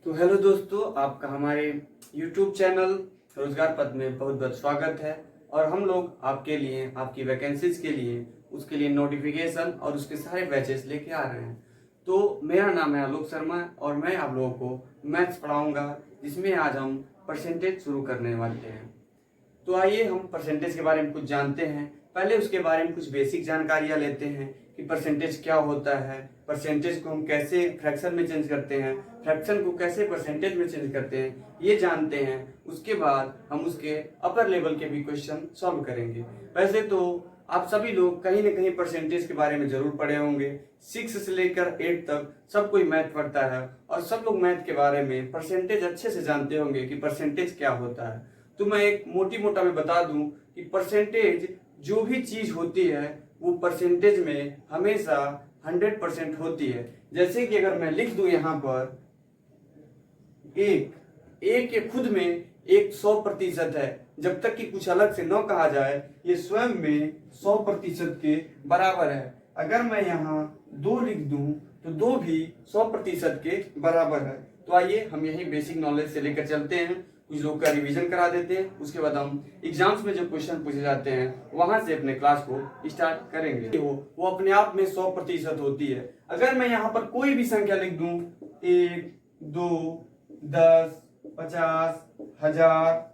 तो हेलो दोस्तों, आपका हमारे YouTube चैनल रोजगार पथ में बहुत बहुत स्वागत है। और हम लोग आपके लिए आपकी वैकेंसीज के लिए उसके लिए नोटिफिकेशन और उसके सारे बैचेस लेके आ रहे हैं। तो मेरा नाम है आलोक शर्मा और मैं आप लोगों को मैथ्स पढ़ाऊंगा, जिसमें आज हम परसेंटेज शुरू करने वाले हैं। तो आइए हम परसेंटेज के बारे में कुछ जानते हैं। पहले उसके बारे में कुछ बेसिक जानकारियां लेते हैं कि परसेंटेज क्या होता है, परसेंटेज को हम कैसे फ्रैक्शन में चेंज करते हैं, फ्रैक्शन को कैसे परसेंटेज में चेंज करते हैं, ये जानते हैं। उसके बाद हम उसके अपर लेवल के भी क्वेश्चन सॉल्व करेंगे। वैसे तो आप सभी लोग कहीं ना कहीं परसेंटेज के बारे में जरूर पढ़े होंगे। 6 से लेकर 8 तक सब कोई मैथ पढ़ता है और सब लोग मैथ के बारे में परसेंटेज अच्छे से जानते होंगे कि परसेंटेज क्या होता है। तो मैं एक मोटी मोटा में बता दूं कि परसेंटेज जो भी चीज होती है वो परसेंटेज में हमेशा 100% होती है। जैसे कि अगर मैं लिख दूं यहाँ पर एक के खुद में एक 100% है, जब तक कि कुछ अलग से न कहा जाए ये स्वयं में 100% के बराबर है। अगर मैं यहाँ 2 लिख दूं तो 2 भी 100% के बराबर है। तो आइए हम यही बेसिक नॉलेज से लेकर चलते हैं, कुछ लोग का रिवीजन करा देते हैं। उसके बाद हम एग्जाम्स में जो क्वेश्चन पूछे जाते हैं वहां से अपने क्लास को स्टार्ट करेंगे। वो अपने आप में 100% होती है। अगर मैं यहाँ पर कोई भी संख्या लिख दूं 1, 2, 10, 50, 1000,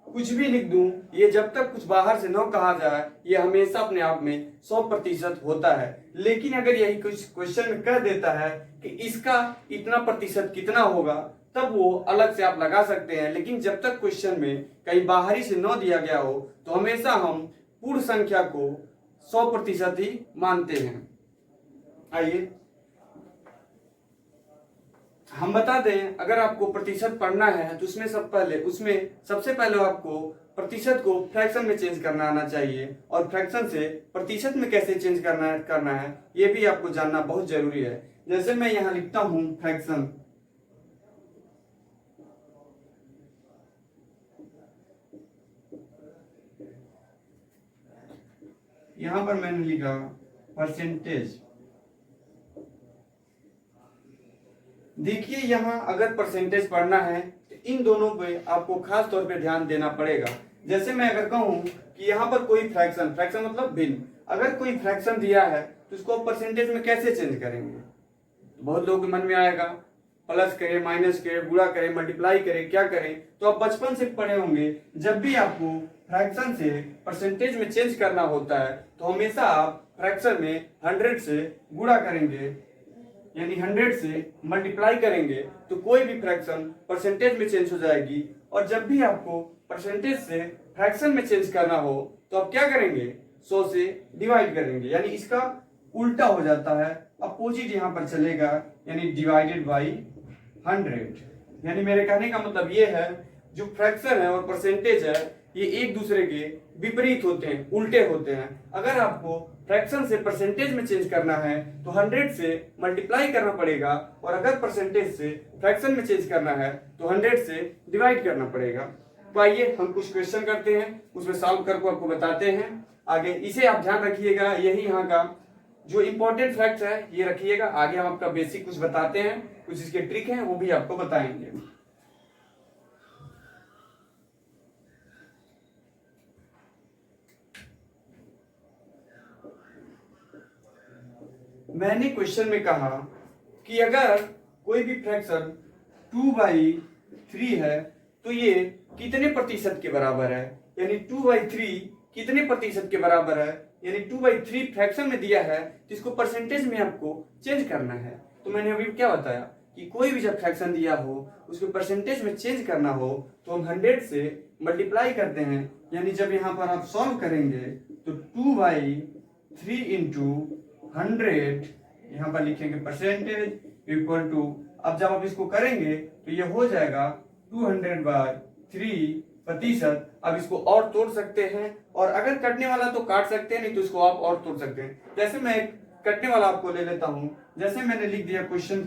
कुछ भी लिख दूं, ये जब तक कुछ बाहर से न कहा जाए ये हमेशा अपने आप में 100% होता है। लेकिन अगर यही कुछ क्वेश्चन में कह देता है कि इसका इतना प्रतिशत कितना होगा, तब वो अलग से आप लगा सकते हैं। लेकिन जब तक क्वेश्चन में कहीं बाहरी से न दिया गया हो तो हमेशा हम पूर्ण संख्या को 100% ही मानते हैं। आइए हम बता दें, अगर आपको प्रतिशत पढ़ना है तो उसमें सबसे पहले आपको प्रतिशत को फ्रैक्शन में चेंज करना आना चाहिए। और फ्रैक्शन से प्रतिशत में कैसे चेंज करना है ये भी आपको जानना बहुत जरूरी है। जैसे मैं यहाँ लिखता हूं फ्रैक्शन, यहां पर मैंने लिखा परसेंटेज। देखिए यहाँ अगर परसेंटेज पढ़ना है तो इन दोनों पे आपको खास तौर पे ध्यान देना पड़ेगा। जैसे मैं अगर कहूं कि यहाँ पर कोई फ्रैक्शन मतलब भिन्न, अगर कोई फ्रैक्शन दिया है तो उसको परसेंटेज में कैसे चेंज करेंगे? तो बहुत लोगों के मन में आएगा प्लस करे, माइनस करे, गुणा करे, मल्टीप्लाई करे, क्या करें? तो आप बचपन से पढ़े होंगे, जब भी आपको फ्रैक्शन से परसेंटेज में चेंज करना होता है तो हमेशा आप फ्रैक्शन में 100 से गुणा करेंगे, यानी 100 से मल्टीप्लाई करेंगे तो कोई भी फ्रैक्शन परसेंटेज में चेंज हो जाएगी। और जब भी आपको परसेंटेज से फ्रैक्शन में चेंज करना हो तो आप क्या करेंगे? 100 से डिवाइड करेंगे, यानी इसका उल्टा हो जाता है, अपोजिट यहाँ पर चलेगा, यानी डिवाइडेड बाई 100। यानी मेरे कहने का मतलब ये है, जो फ्रैक्शन है और परसेंटेज है ये एक दूसरे के विपरीत होते हैं, उल्टे होते हैं। अगर आपको फ्रैक्शन से परसेंटेज में चेंज करना है तो 100 से मल्टीप्लाई करना पड़ेगा, और अगर परसेंटेज से फ्रैक्शन में चेंज करना है तो 100 से डिवाइड करना पड़ेगा। तो आइए हम कुछ क्वेश्चन करते हैं, उसमें सॉल्व करके आपको बताते हैं आगे। इसे आप ध्यान रखिएगा, यही यहाँ का जो इंपॉर्टेंट फैक्ट है ये रखिएगा। आगे हम आपका बेसिक कुछ बताते हैं, कुछ इसके ट्रिक हैं वो भी आपको बताएंगे। मैंने क्वेश्चन में कहा कि अगर कोई भी फ्रैक्शन 2/3 है तो ये कितने प्रतिशत के बराबर है, यानी 2/3 कितने प्रतिशत के बराबर है, यानी 2/3 फ्रैक्शन में दिया है तो इसको परसेंटेज में आपको चेंज करना है। तो मैंने अभी क्या बताया कि कोई भी जब फ्रैक्शन दिया हो उसको परसेंटेज में चेंज करना हो तो हम 100 से मल्टीप्लाई करते हैं, यानी जब यहाँ पर आप सॉल्व करेंगे तो 2/3 इंटू 100, यहाँ पर लिखेंगे परसेंटेज इक्वल टू, अब जब आप इसको करेंगे तो ये हो जाएगा 200/3 प्रतिशत। अब इसको और तोड़ सकते हैं, और अगर कटने वाला तो काट सकते हैं, नहीं तो इसको आप और तोड़ सकते हैं। जैसे मैं एक कटने वाला आपको ले लेता हूं, जैसे मैंने लिख दिया, क्वेश्चन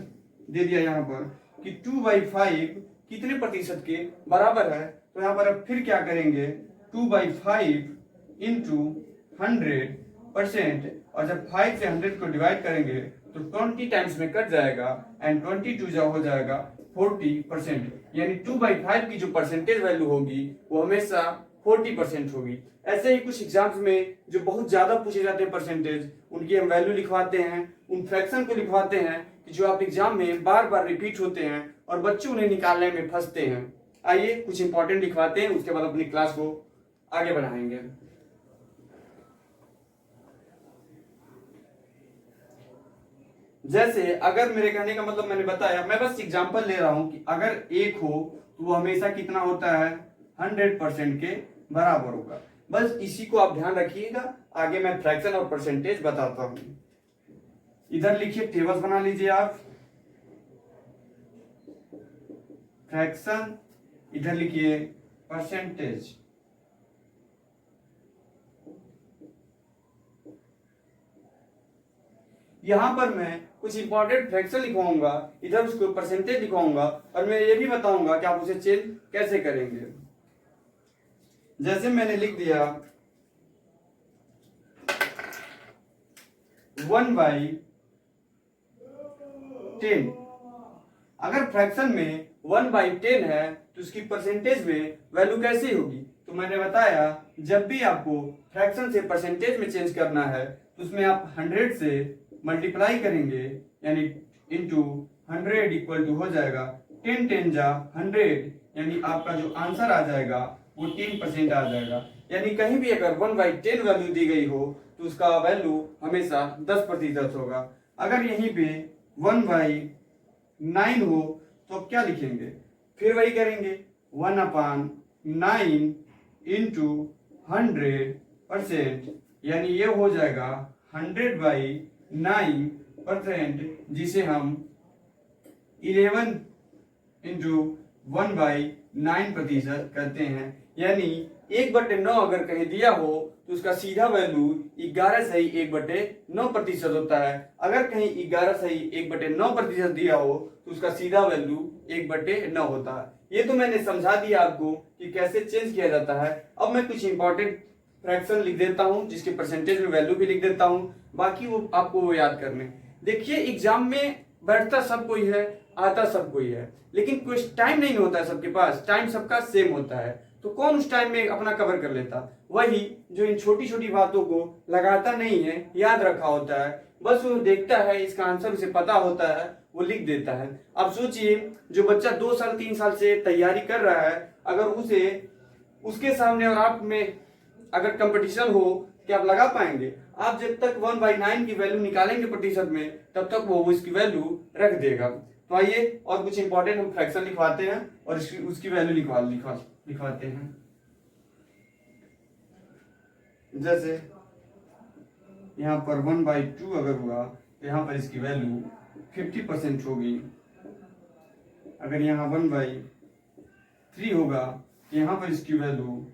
दे दिया यहाँ पर कि 2/5 कितने प्रतिशत के बराबर है, तो यहाँ पर अब फिर क्या करेंगे 2/5 इंटू 100%, और जब 5 से 100 को डिवाइड करेंगे तो 20 टाइम्स में कट जाएगा, एंड 22 जो हो जाएगा 40%, यानी 2/5 की जो परसेंटेज वैल्यू होगी वो हमेशा 40% होगी। ऐसे ही कुछ एग्जाम्स में जो बहुत ज्यादा पूछे जाते हैं परसेंटेज, उनकी हम वैल्यू लिखवाते हैं, उन फ्रैक्शन को लिखवाते हैं कि जो आप एग्जाम में बार बार रिपीट होते हैं और बच्चे उन्हें निकालने में फंसते हैं। आइए कुछ इंपॉर्टेंट लिखवाते हैं, उसके बाद अपनी क्लास को आगे बढ़ाएंगे। जैसे अगर मेरे कहने का मतलब मैंने बताया, मैं बस एग्जांपल ले रहा हूं कि अगर 1 हो तो वो हमेशा कितना होता है, 100% के बराबर होगा। बस इसी को आप ध्यान रखिएगा, आगे मैं फ्रैक्शन और परसेंटेज बताता हूं। इधर लिखिए, टेबल्स बना लीजिए आप, फ्रैक्शन, इधर लिखिए परसेंटेज। यहां पर मैं कुछ इंपॉर्टेंट फ्रैक्शन लिखवाऊंगा, इधर उसको परसेंटेज लिखवाऊंगा, और मैं ये भी बताऊंगा कि आप उसे चेंज कैसे करेंगे। जैसे मैंने लिख दिया 1/10, अगर फ्रैक्शन में 1/10 है तो उसकी परसेंटेज में वैल्यू कैसी होगी, तो मैंने बताया जब भी आपको फ्रैक्शन से परसेंटेज में चेंज करना है तो उसमें आप 100 से मल्टीप्लाई करेंगे, यानी इंटू 100 इक्वल टू हो जाएगा 10 10 जा 100, यानी आपका जो आंसर आ जाएगा वो 10% आ जाएगा। यानी कहीं भी अगर 1/10 वैल्यू दी गई हो तो उसका वैल्यू हमेशा 10% होगा। अगर यहीं पे 1/9 हो तो क्या लिखेंगे, फिर वही करेंगे 1/9 इंटू 100%, यानी ये हो जाएगा 100/9%, जिसे हम 11 इंटू 1/9% करते हैं। यानी 1/9 अगर कहीं दिया हो तो उसका सीधा वैल्यू 11 सही 1/9% होता है। अगर कहीं 11 सही 1/9% दिया हो तो उसका सीधा वैल्यू 1/9 होता है। ये तो मैंने समझा दिया आपको कि कैसे चेंज किया जाता है। अब मैं कुछ इंपॉर्टेंट फ्रैक्शन लिख देता हूं, जिसके परसेंटेज में वैल्यू भी लिख देता हूं, बाकी वो आपको वो याद करने। देखिए एग्जाम में बैठता सब कोई है, आता सब कोई है, लेकिन कुछ टाइम नहीं होता है सबके पास, टाइम सबका सेम होता है। तो कौन उस टाइम में अपना कवर कर लेता, वही जो इन छोटी छोटी बातों को लगाता नहीं है, याद रखा होता है, बस वो देखता है, इसका आंसर उसे पता होता है, वो लिख देता है। अब सोचिए जो बच्चा 2 साल 3 साल से तैयारी कर रहा है, अगर उसे उसके सामने और आप में अगर कंपटीशन हो कि आप लगा पाएंगे, आप जब तक 1/9 की वैल्यू निकालेंगे प्रतिशत में तब तक वो इसकी वैल्यू रख देगा। तो आइए और कुछ इंपॉर्टेंट हम फ्रैक्शन लिखवाते हैं और उसकी वैल्यू लिखवाते हैं। जैसे यहाँ पर 1/2 अगर हुआ तो यहाँ पर इसकी वैल्यू 50% होगी। अगर यहाँ 1/3 होगा तो यहाँ पर इसकी वैल्यू,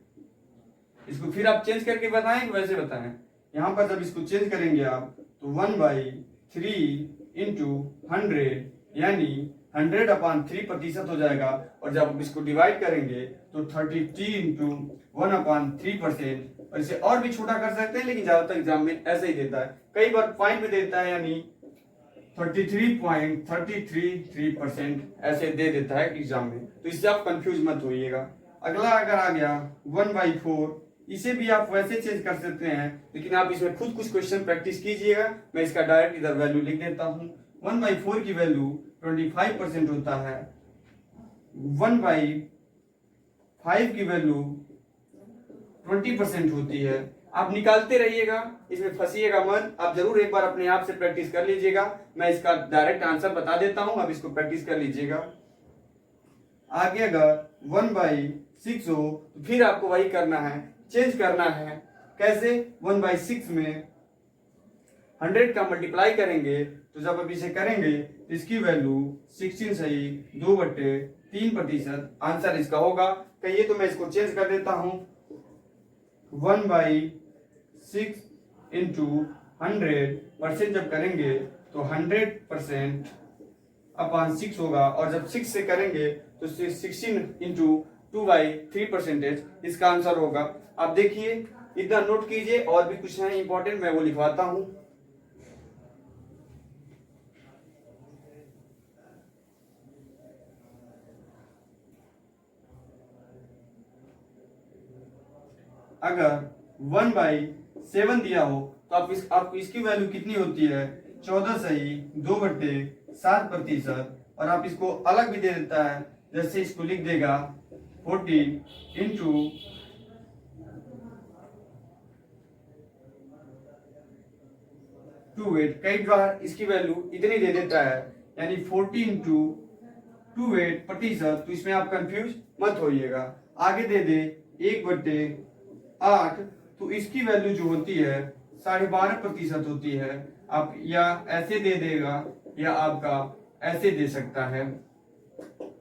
इसको फिर आप चेंज करके बताएं कि वैसे बताएं, यहाँ पर जब इसको चेंज करेंगे आप तो 1/3 इंटू 100, यानी 100/3% हो जाएगा। और जब आप इसको डिवाइड करेंगे तो 33 इंटू 1/3%, और इसे और भी छोटा कर सकते हैं, लेकिन ज्यादातर एग्जाम में ऐसे ही देता है, कई बार पॉइंट में देता है, यानी 33.333% ऐसे दे देता है एग्जाम में। तो इससे आप कंफ्यूज मत होइएगा। अगला अगर आ गया 1/4, इसे भी आप वैसे चेंज कर सकते हैं, लेकिन आप इसमें खुद कुछ क्वेश्चन प्रैक्टिस कीजिएगा। मैं इसका डायरेक्ट इधर वैल्यू लिख देता हूं। 1/4 की वैल्यू 25% होता है। 1/5 की वैल्यू 20% होती है। आप निकालते रहिएगा, इसमें फंसिएगा मत, आप जरूर एक बार अपने आप से प्रैक्टिस कर लीजिएगा। मैं इसका डायरेक्ट आंसर बता देता हूं, आप इसको प्रैक्टिस कर लीजिएगा। आगे अगर 1/6 हो तो फिर आपको वही करना है, चेंज करना है। कैसे? 1/6 में 100 का मल्टीप्लाई करेंगे, तो जब आप इसे करेंगे तो इसकी वैल्यू 16 सही 2/3% आंसर इसका होगा। कहिए तो मैं इसको चेंज कर देता हूं, 1/6 इंटू 100% जब करेंगे तो 100%/6 होगा, और जब 6 से करेंगे तो 16 इंटू 2/3% इसका आंसर होगा। आप देखिए, इतना नोट कीजिए, और भी कुछ है इंपॉर्टेंट, मैं वो लिखवाता हूं। अगर 1/7 दिया हो तो आपको इसकी वैल्यू कितनी होती है, 14 सही 2/7%। और आप इसको अलग भी दे देता है, जैसे इसको लिख देगा 14 इंटू 2/8। कई बार इसकी वैल्यू इतनी दे देता है, यानी 14 इंटू 2/8%। तो इसमें आप कंफ्यूज मत होइएगा। आगे दे दे 1/8, तो इसकी वैल्यू जो होती है 12.5% होती है। आप या ऐसे दे देगा या आपका ऐसे दे सकता है।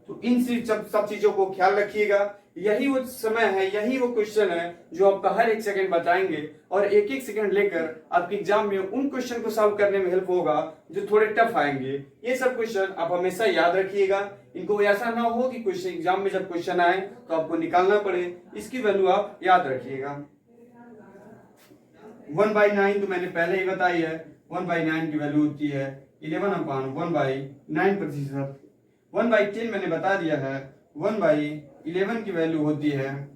तो इन सब चीजों को ख्याल रखिएगा। यही वो समय है, यही वो क्वेश्चन है जो आपका हर एक सेकंड बताएंगे और एक एक सेकंड लेकर आपके एग्जाम में उन क्वेश्चन को सॉल्व करने में हेल्प होगा जो थोड़े टफ आएंगे। ये सब क्वेश्चन आप हमेशा याद रखिएगा। इनको ऐसा ना हो कि क्वेश्चन एग्जाम में जब क्वेश्चन आए तो आपको निकालना पड़े, इसकी वैल्यू आप याद रखिएगा। 1/9 तो मैंने पहले ही बताई है, 1/9 की वैल्यू होती है 11/1/9%। 1/10 मैंने बता दिया है, 1/11 की वैल्यू होती है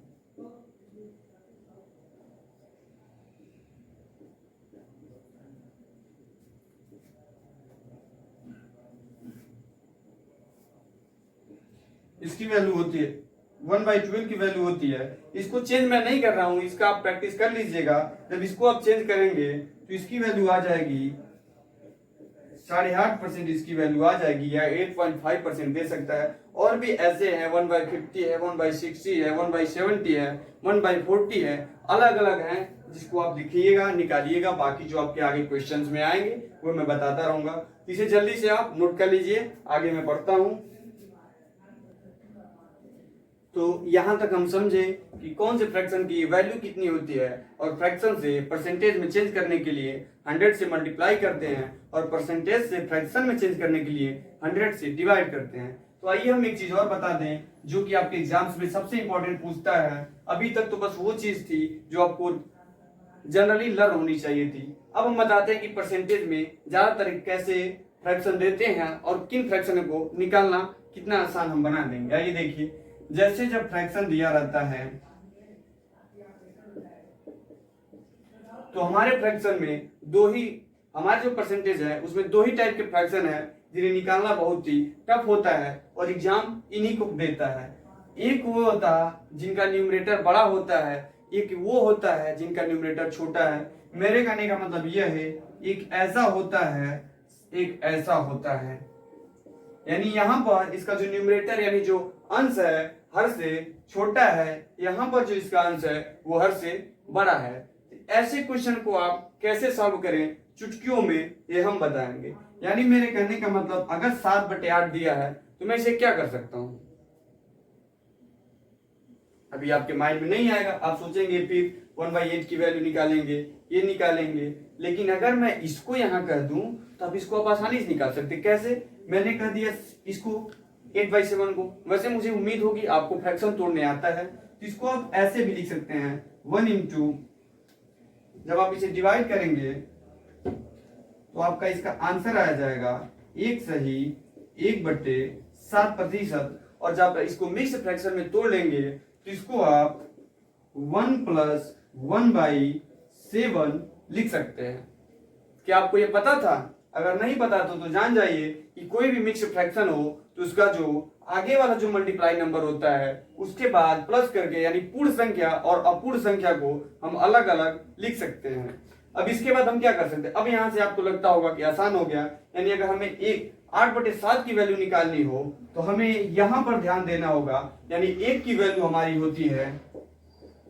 इसकी वैल्यू होती है 1/12 की वैल्यू होती है। इसको चेंज मैं नहीं कर रहा हूं, इसका आप प्रैक्टिस कर लीजिएगा। जब इसको आप चेंज करेंगे तो इसकी वैल्यू आ जाएगी 8.5%, इसकी वैल्यू आ जाएगी, या 8.5% दे सकता है। और भी ऐसे हैं, 1/50 है, 1/60 है, 1/70 है, 1/40 है, अलग अलग हैं, जिसको आप लिखिएगा, निकालिएगा। बाकी जो आपके आगे क्वेश्चंस में आएंगे वो मैं बताता रहूंगा। इसे जल्दी से आप नोट कर लीजिए, आगे मैं पढ़ता हूं। तो यहां तक हम समझे कि कौन से फ्रैक्शन की वैल्यू कितनी होती है, और फ्रैक्शन से परसेंटेज में चेंज करने के लिए 100 से मल्टीप्लाई करते हैं, और परसेंटेज से फ्रैक्शन में चेंज करने के लिए 100 से डिवाइड करते हैं। तो आइए हम एक चीज और बता दें जो कि आपके एग्जाम्स में सबसे इंपॉर्टेंट पूछता है। अभी तक तो बस वो चीज थी जो आपको जनरली लर्न होनी चाहिए थी। अब हम बताते हैं कि परसेंटेज में ज्यादातर कैसे फ्रैक्शन देते हैं और किन फ्रैक्शन को निकालना कितना आसान हम बना देंगे। आइए देखिए, जैसे जब फ्रैक्शन दिया रहता है तो हमारे फ्रैक्शन में हमारे जो परसेंटेज है उसमें दो ही टाइप के फ्रैक्शन है जिन्हें निकालना बहुत ही टफ होता है और एग्जाम इन्हीं को देता है। एक वो होता है जिनका न्यूमरेटर बड़ा होता है, एक वो होता है जिनका न्यूमरेटर छोटा है। मेरे कहने का मतलब यह है, एक ऐसा होता है, एक ऐसा होता है। यानी यहाँ पर इसका जो न्यूमरेटर यानी जो अंश है हर से छोटा है, यहाँ पर जो इसका अंश है वो हर से बड़ा है। ऐसे क्वेश्चन को आप कैसे सॉल्व करें चुटकियों में, ये हम बताएंगे। यानी मेरे कहने का मतलब, अगर 7/8 दिया है तो मैं इसे क्या कर सकता हूं, अभी आपके माइंड में नहीं आएगा। आप सोचेंगे फिर 1/8 की वैल्यू निकालेंगे, ये निकालेंगे। लेकिन अगर मैं इसको यहां कर दूं तो आप इसको आप आसानी से निकाल सकते। कैसे? मैंने कह दिया इसको 8/7 को। वैसे मुझे उम्मीद होगी आपको फ्रैक्शन तोड़ने आता है, तो इसको आप ऐसे भी लिख सकते हैं 1 इंटू, जब आप इसे डिवाइड करेंगे तो आपका इसका आंसर आ जाएगा 1 सही 1/7%। और जब इसको मिक्स फ्रैक्शन में तोड़ लेंगे तो इसको आप 1 + 1/7 लिख सकते हैं। क्या आपको ये पता था? अगर नहीं पता तो जान जाइए कि कोई भी मिक्स फ्रैक्शन हो तो उसका जो आगे वाला जो मल्टीप्लाई नंबर होता है उसके बाद प्लस करके, यानी पूर्ण संख्या और अपूर्ण संख्या को हम अलग अलग लिख सकते हैं। अब इसके बाद हम क्या कर सकते हैं? अब यहां से आपको लगता होगा कि आसान हो गया। यानी अगर हमें 8/7 की वैल्यू निकालनी हो तो हमें यहां पर ध्यान देना होगा। यानी 1 की वैल्यू हमारी होती है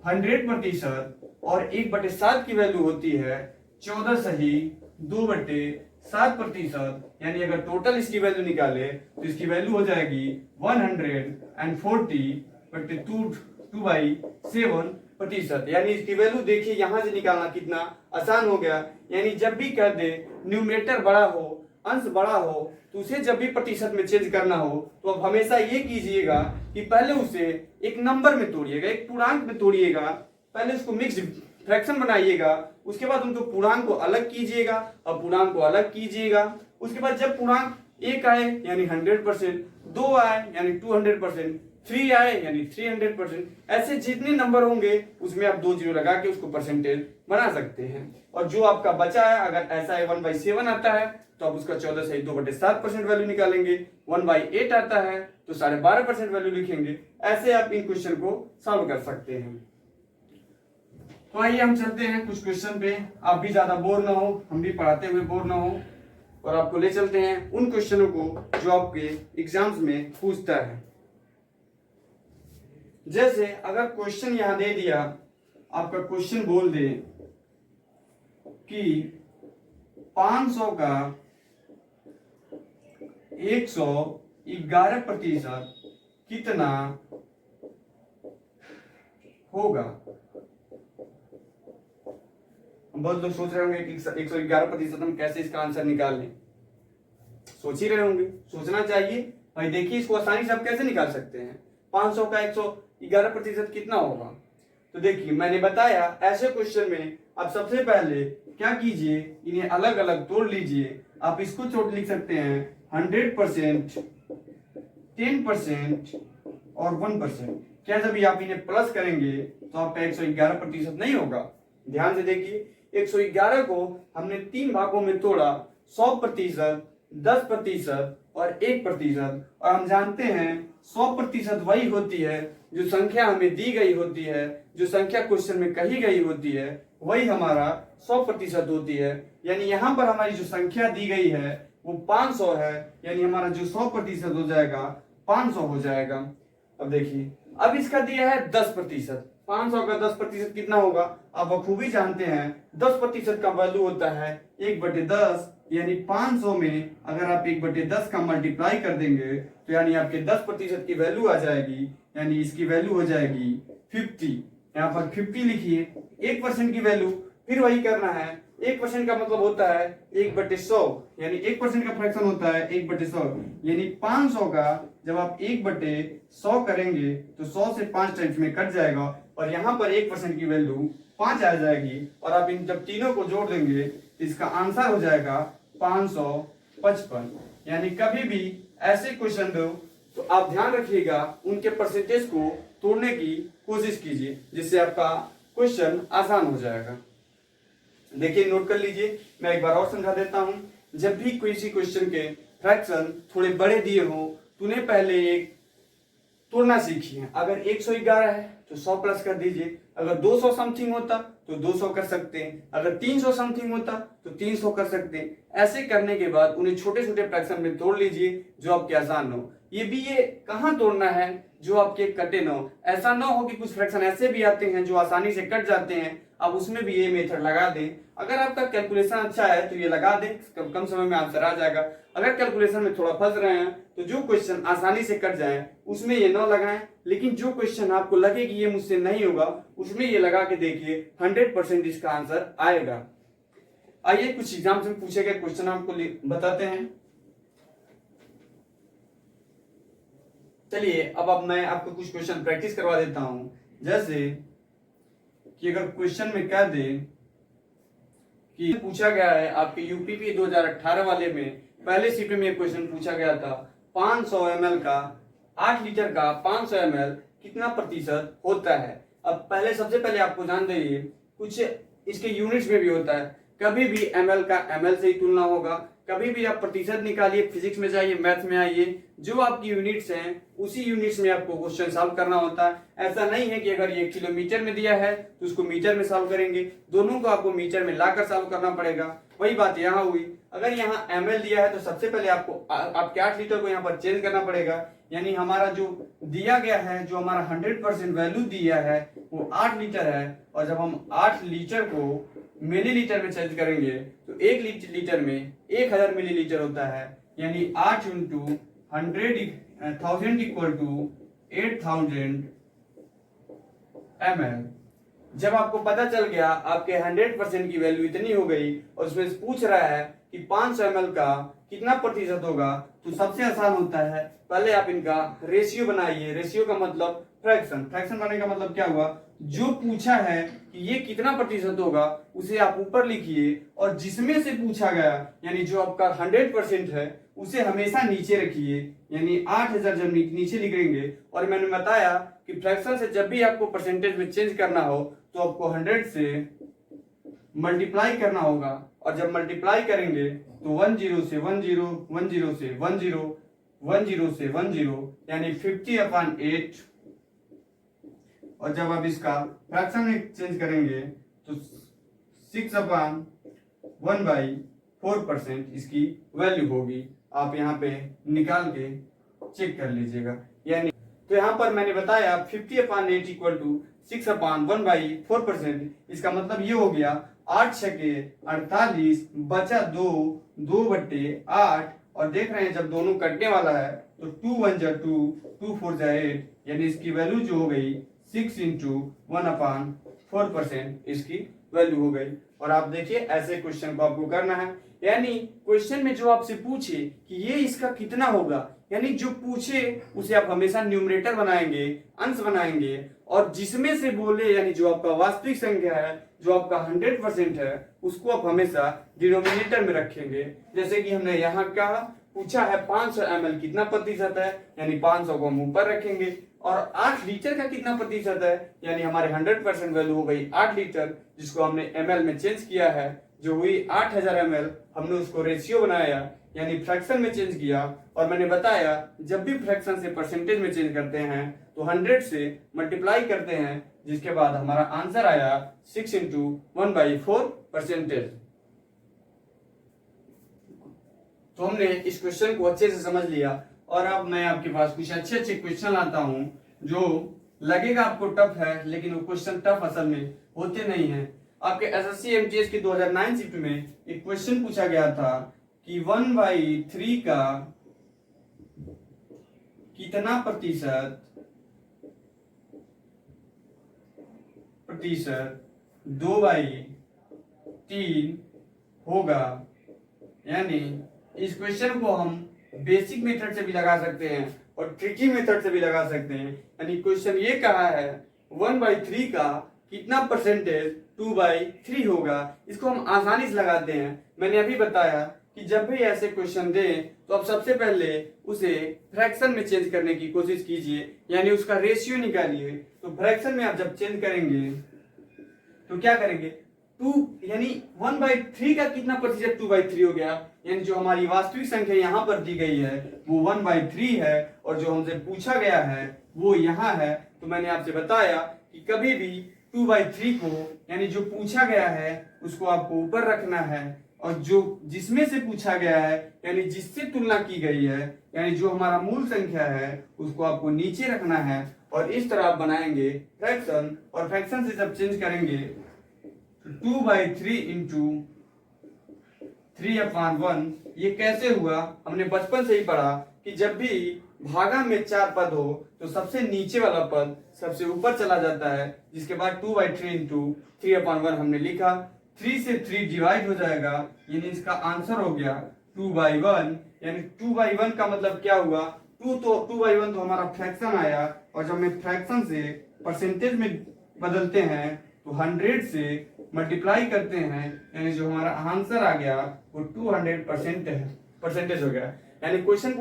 100% और 1/7 की वैल्यू होती है 14 सही 2/7%। यानी अगर टोटल इसकी वैल्यू निकाले तो इसकी वैल्यू हो जाएगी 140/2/7%। यानी इसकी वैल्यू देखिए यहां से निकालना कितना आसान हो गया। यानी जब भी कर दे न्यूमरेटर बड़ा हो, अंश बड़ा हो, तो उसे जब भी प्रतिशत में चेंज करना हो तो अब हमेशा ये कीजिएगा कि पहले उसे एक नंबर में तोड़िएगा, एक पूर्णांक में तोड़िएगा। पहले उसको मिक्स फ्रैक्शन बनाइएगा, उसके बाद उनको पूर्णांक को अलग कीजिएगा और पूर्णांक को अलग कीजिएगा। उसके बाद जब पूर्णांक 1 आए यानी 100%, 2 आए यानी 200%, 3 आए यानी 300%। ऐसे जितने नंबर होंगे उसमें आप 2 जीरो लगा के उसको परसेंटेज बना सकते हैं। और जो आपका बचा है, अगर ऐसा है 1/7 आता है तो आप उसका 14 से 2/7% वैल्यू निकालेंगे। 1/8 आता है तो 12.5% वैल्यू लिखेंगे। ऐसे आप इन क्वेश्चन को सॉल्व कर सकते हैं। तो आइए हम चलते हैं कुछ क्वेश्चन पे, आप भी ज्यादा बोर ना हो, हम भी पढ़ाते हुए बोर ना हो, और आपको ले चलते हैं उन क्वेश्चनों को जो आपके एग्जाम्स में पूछता है। जैसे अगर क्वेश्चन यहां दे दिया, आपका क्वेश्चन बोल दे कि 500 का 111% कितना होगा। बहुत लोग सोच रहे होंगे कि 111% हम कैसे इसका आंसर निकाल लें। सोच ही रहे होंगे, सोचना चाहिए भाई। देखिए इसको आसानी से आप कैसे निकाल सकते हैं। 500 का 111% कितना होगा। तो देखिए मैंने बताया ऐसे क्वेश्चन में आप सबसे पहले क्या कीजिए, इन्हें अलग अलग तोड़ लीजिए। आप इसको छोड़ लिख सकते हैं 100%, 10% और 1%। क्या जब आप इन्हें प्लस करेंगे तो आपका 111% नहीं होगा। ध्यान से देखिए, 111 को हमने 3 भागों में तोड़ा, 100%, 10% और 1%। और हम जानते हैं 100% वही होती है जो संख्या हमें दी गई होती है, जो संख्या क्वेश्चन में कही गई होती है वही हमारा 100% होती है। यानी यहाँ पर हमारी जो संख्या दी गई है वो 500 है, यानी हमारा जो 100% हो जाएगा 500 हो जाएगा। अब देखिए, अब इसका दिया है 10%। 500 का 10% कितना होगा, आप बखूबी जानते हैं 10% का वैल्यू होता है 1/10। यानी 500 में अगर आप 1/10 का मल्टीप्लाई कर देंगे तो यानी आपके 10% की वैल्यू आ जाएगी, यानी इसकी वैल्यू हो जाएगी 50। यहाँ पर 50 लिखिए। 1% की वैल्यू फिर वही करना है। 1% का मतलब होता है 1/100, यानी 1% का फ्रैक्शन होता है 1/100। यानी 500 का जब आप 1/100 करेंगे तो 100 से 5 टाइम्स में कट जाएगा और यहाँ पर 1% की वैल्यू 5 आ जाएगी। और आप इन जब तीनों को जोड़ देंगे तो इसका आंसर हो जाएगा 555। यानी कभी भी ऐसे क्वेश्चन दो तो आप ध्यान रखिएगा उनके परसेंटेज को तोड़ने की कोशिश कीजिए, जिससे आपका क्वेश्चन आसान हो जाएगा। देखिए नोट कर लीजिए, मैं एक बार और समझा देता हूं। जब भी किसी क्वेश्चन के फ्रैक्शन थोड़े बड़े दिए हो तो उन्हें पहले एक तोड़ना सीखिए। अगर 111 है तो 100 प्लस कर दीजिए। अगर 200 समथिंग होता तो 200 कर सकते हैं। अगर 300 समथिंग होता तो 300 कर सकते हैं। ऐसे करने के बाद उन्हें छोटे छोटे फ्रैक्शन में तोड़ लीजिए जो आपके आसान हो। ये भी ये कहाँ तोड़ना है जो आपके कटे ना हो। ऐसा ना हो कि कुछ फ्रैक्शन ऐसे भी आते हैं जो आसानी से कट जाते हैं, आप उसमें भी ये मेथड लगा दें। अगर आपका कैलकुलेशन अच्छा है तो ये लगा दें, कम समय में आंसर आ जाएगा। अगर कैलकुलेशन में थोड़ा फंस रहे हैं तो जो क्वेश्चन आसानी से कट जाए उसमें ये न लगाएं, लेकिन जो क्वेश्चन आपको लगे कि ये मुझसे नहीं होगा उसमें ये लगा के देखिए, 100% इसका आंसर आएगा। आइए कुछ एग्जाम्स में पूछे गए क्वेश्चन आपको बताते हैं। चलिए अब मैं आपको कुछ क्वेश्चन प्रैक्टिस करवा देता हूं। जैसे कि अगर क्वेश्चन में कह दे कि पूछा गया है आपके यूपीपी 2018 वाले में पहले शिफ्ट में एक क्वेश्चन पूछा गया था, 500 ml का 8 लीटर का 500 ml कितना प्रतिशत होता है। अब सबसे पहले आपको जान दीजिए कुछ इसके यूनिट्स में भी होता है। कभी भी ml का ml से ही तुलना होगा, कभी भी आप प्रतिशत निकालिए, फिजिक्स में जाइए, मैथ में आइए, जो आपकी यूनिट्स हैं उसी यूनिट्स में आपको क्वेश्चन सॉल्व करना होता है। ऐसा नहीं है कि अगर ये किलोमीटर में दिया है तो उसको मीटर में सॉल्व करेंगे, दोनों को आपको मीटर में लाकर सॉल्व करना पड़ेगा। वही बात यहाँ हुई, अगर यहाँ ml दिया है तो सबसे पहले आपको आपके 8 लीटर को यहाँ पर चेंज करना पड़ेगा। यानी हमारा जो दिया गया है, जो हमारा 100% वैल्यू दिया है वो 8 लीटर है। और जब हम 8 लीटर को मिलीलीटर में चेंज करेंगे तो 1 लीटर में 1000 मिलीलीटर होता है। यानी 8 इंटू 1000 इक्वल टू 8000 ml। जब आपको पता चल गया आपके 100% की वैल्यू इतनी हो गई और उसमें पूछ रहा है कि 500 ml का कितना प्रतिशत होगा, तो सबसे आसान होता है, पहले आप इनका रेशियो बनाइए। रेशियो का मतलब फ्रैक्शन, फ्रैक्शन बनाने का मतलब क्या हुआ, जो पूछा है कि ये कितना प्रतिशत होगा उसे आप ऊपर लिखिए, और जिसमें से पूछा गया यानी जो आपका 100% है उसे हमेशा नीचे रखिए, यानी 8000 जब नीचे लिखेंगे। और मैंने बताया कि फ्रैक्शन से जब भी आपको परसेंटेज में चेंज करना हो तो आपको 100 से मल्टीप्लाई करना होगा, और जब मल्टीप्लाई करेंगे तो 10 से 10, 10 से 10, 10 से 10 यानी 50/8। और जब आप इसका फ्रैक्शन में चेंज करेंगे तो 6/1/4% इसकी वैल्यू होगी। आप यहाँ पे निकाल के चेक कर लीजिएगा। यानी तो यहाँ पर मैंने बताया 50/8 इक्वल टू 6/1/4%। इसका मतलब ये हो गया 8 छके 48 बचा 2/8। और देख रहे हैं जब दोनों कटने वाला है तो 2 1 जा 2, 2 4 जा 8, यानी इसकी वैल्यू जो हो गई 6 × 1/4% इसकी वैल्यू हो गई। और आप देखिए ऐसे क्वेश्चन को आपको करना है, यानी क्वेश्चन में जो आपसे पूछे कि ये इसका कितना होगा, यानी जो पूछे उसे आप हमेशा न्यूमरेटर बनाएंगे, अंश बनाएंगे, और जिसमें से बोले यानी जो आपका वास्तविक संख्या है, जो आपका 100% है, उसको आप हमेशा डिनोमिनेटर में रखेंगे। जैसे कि हमने यहाँ कहा पूछा है 500 ml कितना प्रतिशत है, यानी 500 को हम ऊपर रखेंगे। और 8 लीटर का कितना प्रतिशत है, यानी हमारे 100% वैल्यू हो गई 8 लीटर, जिसको हमने ml में चेंज किया है, जो हुई 8000 ml। हमने उसको रेशियो बनाया यानी फ्रैक्शन में चेंज किया। और मैंने बताया जब भी फ्रैक्शन से परसेंटेज में चेंज करते हैं तो 100 से मल्टीप्लाई करते हैं, जिसके बाद हमारा आंसर आया 6 × 1/4%। तो हमने इस क्वेश्चन को अच्छे से समझ लिया। और अब मैं आपके पास कुछ अच्छे अच्छे क्वेश्चन लाता हूं जो लगेगा आपको टफ है, लेकिन वो क्वेश्चन टफ असल में होते नहीं है। आपके एसएससी एमटीएस की 2009 शिफ्ट में एक क्वेश्चन पूछा गया था कि 1/3 का कितना प्रतिशत 2/3 होगा। यानी इस क्वेश्चन को हम बेसिक मेथड से भी लगा सकते हैं और ट्रिकी मेथड से भी लगा सकते हैं। यानी क्वेश्चन ये कहा है 1/3 का कितना परसेंटेज 2/3 होगा। इसको हम आसानी से लगाते हैं। मैंने अभी बताया कि जब भी ऐसे क्वेश्चन दें तो आप सबसे पहले उसे फ्रैक्शन में चेंज करने की कोशिश कीजिए, यानी उसका रेशियो निकालिए। तो फ्रैक्शन में आप जब चेंज करेंगे तो क्या करेंगे, 2 यानी 1/3 का कितना प्रतिशत 2/3 हो गया, यानी जो हमारी वास्तविक संख्या यहाँ पर दी गई है वो 1/3 है, और जो हमसे पूछा गया है वो यहाँ है। तो मैंने आपसे बताया कि कभी भी 2/3 को यानी जो पूछा गया है उसको आपको ऊपर रखना है, और जो जिसमें से पूछा गया है यानी जिससे तुलना की गई है यानी जो हमारा मूल संख्या है उसको आपको नीचे रखना है। और इस तरह आप बनाएंगे फ्रैक्शन, और फ्रैक्शन से जब चेंज करेंगे 2/3 × 3/1। ये कैसे हुआ, हमने बचपन से ही पढ़ा कि जब भी भागा में 4 पद हो तो सबसे नीचे वाला पद सबसे ऊपर चला जाता है, जिसके बाद 2/3 × 3/1 हमने लिखा। 3 से 3 डिवाइड हो जाएगा, यानी इसका आंसर हो गया 2/1। यानी 2/1 का मतलब क्या हुआ, 2/1 तो हमारा फ्रैक्शन आया, और जब हम फ्रैक्शन से परसेंटेज में बदलते हैं तो 100 से मल्टीप्लाई करते हैं, यानी जो हमारा आंसर आ गया वो 200% है, परसेंटेज हो गया। यानी क्वेश्चन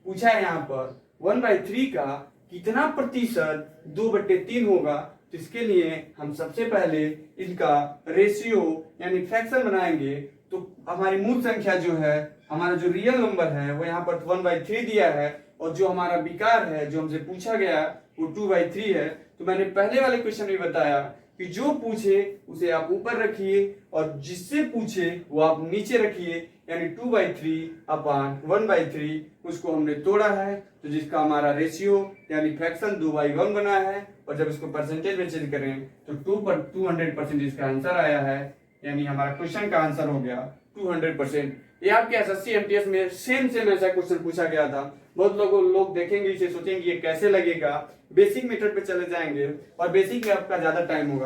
पूछा है यहाँ पर 1/3 का कितना प्रतिशत 2/3 होगा। तो इसके लिए हम सबसे पहले इनका रेशियो यानी फ्रैक्शन बनाएंगे। तो हमारी मूल संख्या जो है, हमारा जो रियल नंबर है वो यहाँ पर 1/3 दिया है, और जो हमारा विकार है जो हमसे पूछा गया वो 2/3 है। तो मैंने पहले वाले क्वेश्चन में बताया कि जो पूछे उसे आप ऊपर रखिए और जिससे पूछे वो आप नीचे रखिए, यानी 2/3/1/3 उसको हमने तोड़ा है, तो जिसका हमारा रेशियो यानी फ्रैक्शन 2/1 बना है। और जब इसको परसेंटेज में चेंज करें तो 200% इसका आंसर आया है, यानी हमारा क्वेश्चन का आंसर हो गया 200%। ये आपके एसएससी एमटीएस में सेम ऐसा क्वेश्चन पूछा गया था। बहुत लोग देखेंगे इसे, सोचेंगे ये कैसे लगेगा। बेसिक मेथड पे चले जाएंगे और बेसिक में आपका ज्यादा टाइम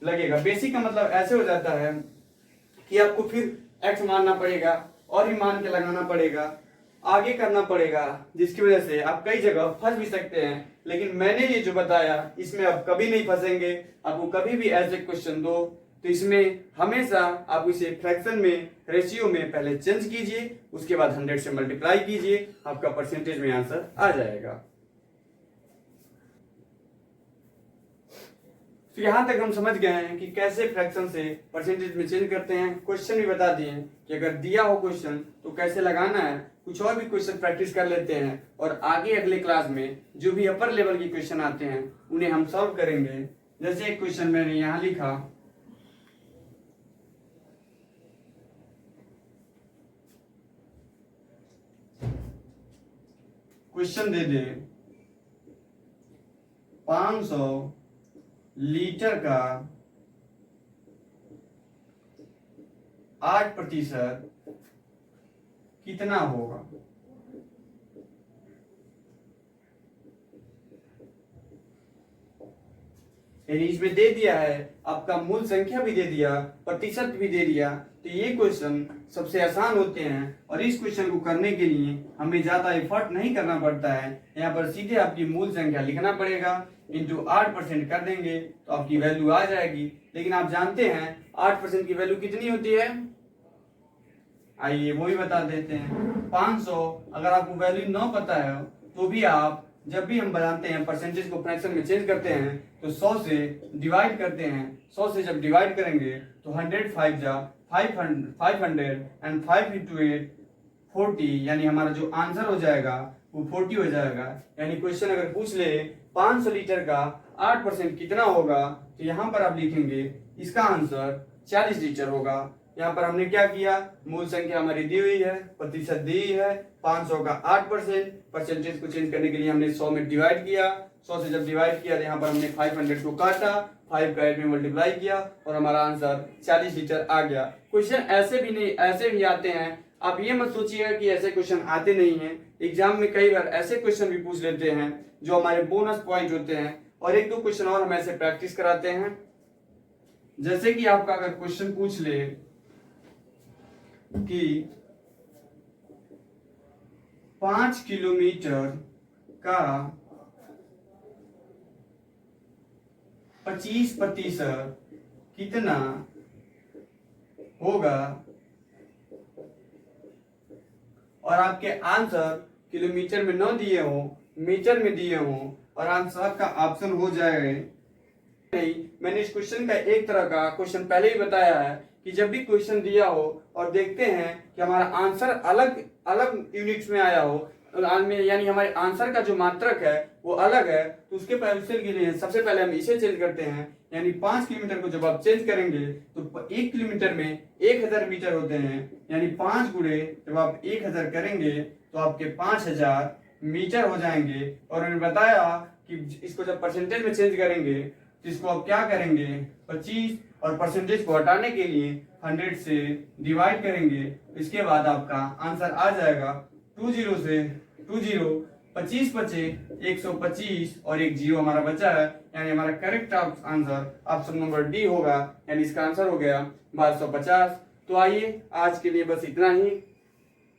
लगेगा। बेसिक का मतलब ऐसे हो जाता है कि आपको फिर एक्स मानना पड़ेगा, और भी मान के लगाना पड़ेगा, आगे करना पड़ेगा, जिसकी वजह से आप कई जगह फंस भी सकते हैं। लेकिन मैंने ये जो बताया इसमें आप कभी नहीं फंसेंगे। आपको कभी भी ऐसे क्वेश्चन दो तो इसमें हमेशा आप इसे फ्रैक्शन में, रेशियो में पहले चेंज कीजिए, उसके बाद 100 से मल्टीप्लाई कीजिए, आपका परसेंटेज में आंसर आ जाएगा। तो यहां तक हम समझ गए हैं कि कैसे फ्रैक्शन से परसेंटेज में चेंज करते हैं। क्वेश्चन भी बता दिए कि अगर दिया हो क्वेश्चन तो कैसे लगाना है। कुछ और भी क्वेश्चन प्रैक्टिस कर लेते हैं और आगे अगले क्लास में जो भी अपर लेवल के क्वेश्चन आते हैं उन्हें हम सॉल्व करेंगे। जैसे एक क्वेश्चन मैंने यहां लिखा, क्वेश्चन दे दे 500 लीटर का 8% कितना होगा। यानी इसमें दे दिया है, आपका मूल संख्या भी दे दिया, प्रतिशत भी दे दिया। तो ये क्वेश्चन सबसे आसान होते हैं और इस क्वेश्चन को करने के लिए हमें ज्यादा एफर्ट नहीं करना पड़ता है। यहाँ पर सीधे आपकी मूल संख्या लिखना पड़ेगा, इंटू 8% कर देंगे तो आपकी वैल्यू आ जाएगी। लेकिन आप जानते हैं 8% की वैल्यू कितनी होती है, आइए वो भी बता देते हैं। 500 अगर आपको वैल्यू न पता है तो भी आप जब भी हम बनाते हैं परसेंटेज को फ्रैक्शन में चेंज करते हैं तो 100 से डिवाइड करते हैं। 100 से जब डिवाइड करेंगे तो 100 5 जा 500 एंड 5 into 8 40, यानी हमारा जो आंसर हो जाएगा वो 40 हो जाएगा। यानी क्वेश्चन अगर पूछ ले 500 लीटर का 8% कितना होगा तो यहाँ पर आप लिखेंगे इसका आंसर 40 लीटर होगा। यहाँ पर हमने क्या किया, मूल संख्या हमारी दी हुई है, प्रतिशत दी है, 500 का 8%, परसेंटेज को चेंज करने के लिए हमने 100 में डिवाइड किया। 100 से जब डिवाइड किया तो यहाँ पर हमने 500 को काटा, 5 का 8 में मल्टीप्लाई किया और हमारा आंसर 40 लीटर आ गया। क्वेश्चन ऐसे भी नहीं, ऐसे भी आते हैं। आप ये मत सोचिएगा कि ऐसे क्वेश्चन आते नहीं हैं। एग्जाम में कई बार ऐसे क्वेश्चन भी पूछ लेते हैं जो हमारे बोनस पॉइंट होते हैं। और एक दो क्वेश्चन और हम ऐसे प्रैक्टिस कराते हैं। जैसे कि आपका अगर क्वेश्चन पूछ ले कि 5 किलोमीटर का 25% कितना होगा, और आपके आंसर किलोमीटर में न दिए हो, मीटर में दिए हो और आंसर का ऑप्शन हो जाएगा नहीं। मैंने इस क्वेश्चन का एक तरह का क्वेश्चन पहले ही बताया है कि जब भी क्वेश्चन दिया हो और देखते हैं कि हमारा आंसर अलग अलग यूनिट्स में आया हो, यानी हमारे आंसर का जो मात्रक है वो अलग है, तो उसके उसके लिए सबसे पहले हम इसे चेंज करते हैं। यानी 5 किलोमीटर को जब आप चेंज करेंगे तो 1 किलोमीटर में 1000 मीटर होते हैं। यानी 5 गुणे जब आप 1000 करेंगे तो आपके 5000 मीटर हो जाएंगे। और मैंने बताया कि इसको जब परसेंटेज में चेंज करेंगे तो इसको आप क्या करेंगे, 25 और परसेंटेज को हटाने के लिए 100 से डिवाइड करेंगे। इसके बाद आपका आंसर आ जाएगा 20 से 20, 25 बचे 125 और एक 0 हमारा बचा है। यानी हमारा correct answer option number D होगा। यानी इसका आंसर हो गया 1250। तो आइए आज के लिए बस इतना ही।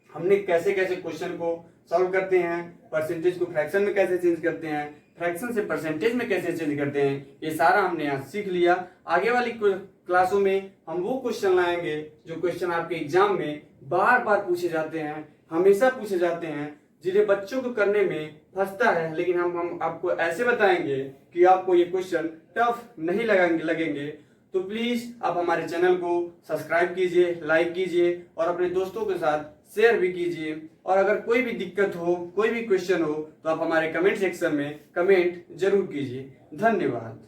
हमने कैसे कैसे क्वेश्चन को सॉल्व करते हैं, परसेंटेज को फ्रैक्शन में कैसे चेंज करते हैं, फ्रैक्शन से परसेंटेज में कैसे चेंज करते हैं, ये सारा हमने आज सीख लिया। आगे वाली क्लासों में हम वो क्वेश्चन लाएंगे जो क्वेश्चन आपके एग्जाम में बार बार पूछे जाते हैं, हमेशा पूछे जाते हैं, जिन्हें बच्चों को करने में फंसता है। लेकिन हम आपको ऐसे बताएंगे कि आपको ये क्वेश्चन टफ नहीं लगेंगे। तो प्लीज आप हमारे चैनल को सब्सक्राइब कीजिए, लाइक कीजिए और अपने दोस्तों के साथ शेयर भी कीजिए। और अगर कोई भी दिक्कत हो, कोई भी क्वेश्चन हो तो आप हमारे कमेंट सेक्शन में कमेंट जरूर कीजिए। धन्यवाद।